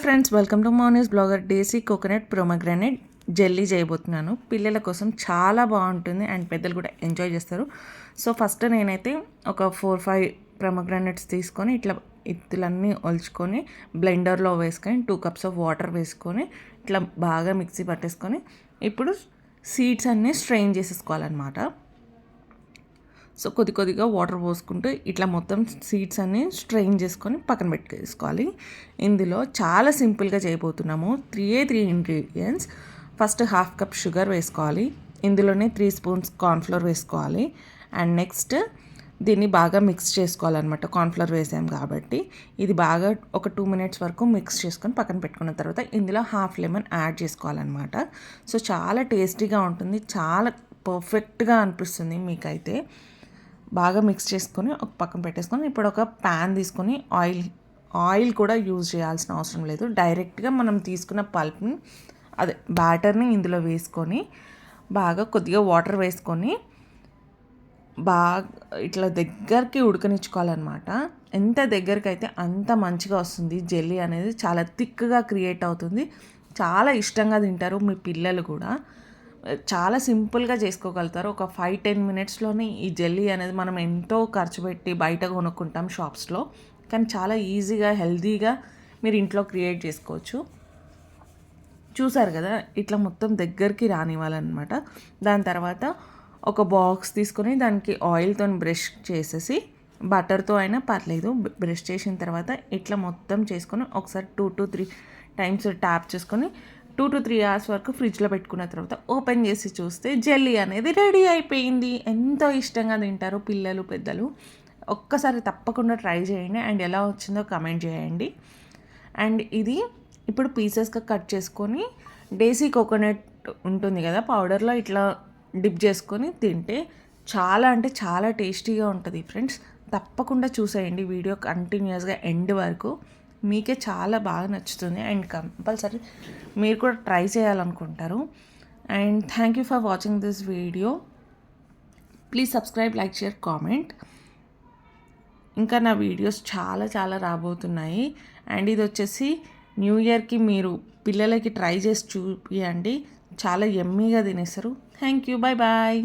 Friends, welcome to Mouni's blogger. డేసీ coconut pomegranate jelly చేయబోతున్నాను. పిల్లల కోసం చాలా బాగుంటుంది అండ్ పెద్దలు కూడా ఎంజాయ్ చేస్తారు. సో ఫస్ట్ నేనైతే ఒక 4-5 ప్రొమగ్రానేట్స్ తీసుకొని ఇట్లా ఇత్తులన్నీ ఒలుచుకొని బ్లెండర్లో వేసుకొని 2 cups ఆఫ్ వాటర్ వేసుకొని ఇట్లా బాగా మిక్సీ పట్టేసుకొని ఇప్పుడు సీడ్స్ అన్నీ స్ట్రెయిన్ చేసేసుకోవాలన్నమాట. సో కొద్దిగా వాటర్ పోసుకుంటూ ఇట్లా మొత్తం సీడ్స్ అన్నీ స్ట్రెయిన్ చేసుకొని పక్కన పెట్టుకోవాలి. ఇందులో చాలా సింపుల్గా చేయబోతున్నాము. 3 ఇంగ్రీడియంట్స్. ఫస్ట్ 1/2 cup షుగర్ వేసుకోవాలి. ఇందులోనే 3 spoons కార్న్ఫ్లోర్ వేసుకోవాలి. అండ్ నెక్స్ట్ దీన్ని బాగా మిక్స్ చేసుకోవాలన్నమాట. కార్న్ఫ్లోర్ వేసాం కాబట్టి ఇది బాగా ఒక 2 minutes వరకు మిక్స్ చేసుకొని పక్కన పెట్టుకున్న తర్వాత ఇందులో 1/2 lemon యాడ్ చేసుకోవాలన్నమాట. సో చాలా టేస్టీగా ఉంటుంది, చాలా పర్ఫెక్ట్గా అనిపిస్తుంది మీకైతే. బాగా మిక్స్ చేసుకొని ఒక పక్కన పెట్టేసుకొని ఇప్పుడు ఒక ప్యాన్ తీసుకొని ఆయిల్ కూడా యూజ్ చేయాల్సిన అవసరం లేదు. డైరెక్ట్గా మనం తీసుకున్న పల్ప్ని అదే బ్యాటర్ని ఇందులో వేసుకొని బాగా కొద్దిగా వాటర్ వేసుకొని బాగా ఇట్లా దగ్గరికి ఉడకనిచ్చుకోవాలన్నమాట. ఎంత దగ్గరికి అయితే అంత మంచిగా వస్తుంది. జెల్లీ అనేది చాలా థిక్గా క్రియేట్ అవుతుంది. చాలా ఇష్టంగా తింటారు మీ పిల్లలు కూడా. చాలా సింపుల్గా చేసుకోగలుగుతారు. ఒక 5-10 minutesలోనే ఈ జెల్లీ అనేది మనం ఎంతో ఖర్చు పెట్టి బయట కొనుక్కుంటాం షాప్స్లో, కానీ చాలా ఈజీగా హెల్తీగా మీరు ఇంట్లో క్రియేట్ చేసుకోవచ్చు. చూసారు కదా, ఇట్లా మొత్తం దగ్గరికి రానివ్వాలన్నమాట. దాని తర్వాత ఒక బాక్స్ తీసుకొని దానికి ఆయిల్తో బ్రష్ చేసేసి, బటర్తో అయినా పర్లేదు, బ్రష్ చేసిన తర్వాత ఇట్లా మొత్తం చేసుకొని ఒకసారి 2 to 3 times ట్యాప్ చేసుకొని 2 to 3 hours వరకు ఫ్రిడ్జ్లో పెట్టుకున్న తర్వాత ఓపెన్ చేసి చూస్తే జెల్లీ అనేది రెడీ అయిపోయింది. ఎంతో ఇష్టంగా తింటారు పిల్లలు పెద్దలు. ఒక్కసారి తప్పకుండా ట్రై చేయండి అండ్ ఎలా వచ్చిందో కమెంట్ చేయండి. అండ్ ఇది ఇప్పుడు పీసెస్గా కట్ చేసుకొని డేసీ కోకోనట్ ఉంటుంది కదా పౌడర్లో ఇట్లా డిప్ చేసుకొని తింటే చాలా అంటే చాలా టేస్టీగా ఉంటుంది ఫ్రెండ్స్. తప్పకుండా చూసేయండి వీడియో కంటిన్యూస్గా ఎండ్ వరకు. మీకే చాలా బాగా నచ్చుతుంది అండ్ కంపల్సరీ మీరు కూడా ట్రై చేయాలనుకుంటారు. And thank you for watching this video. Please subscribe, like, share, comment. ఇంకా నా వీడియోస్ చాలా రాబోతున్నాయి. అండ్ ఇది వచ్చేసి న్యూ ఇయర్కి మీరు పిల్లలకి ట్రై చేసి చూపియండి. చాలా యమ్మీగా తినేస్తారు. Thank you, bye.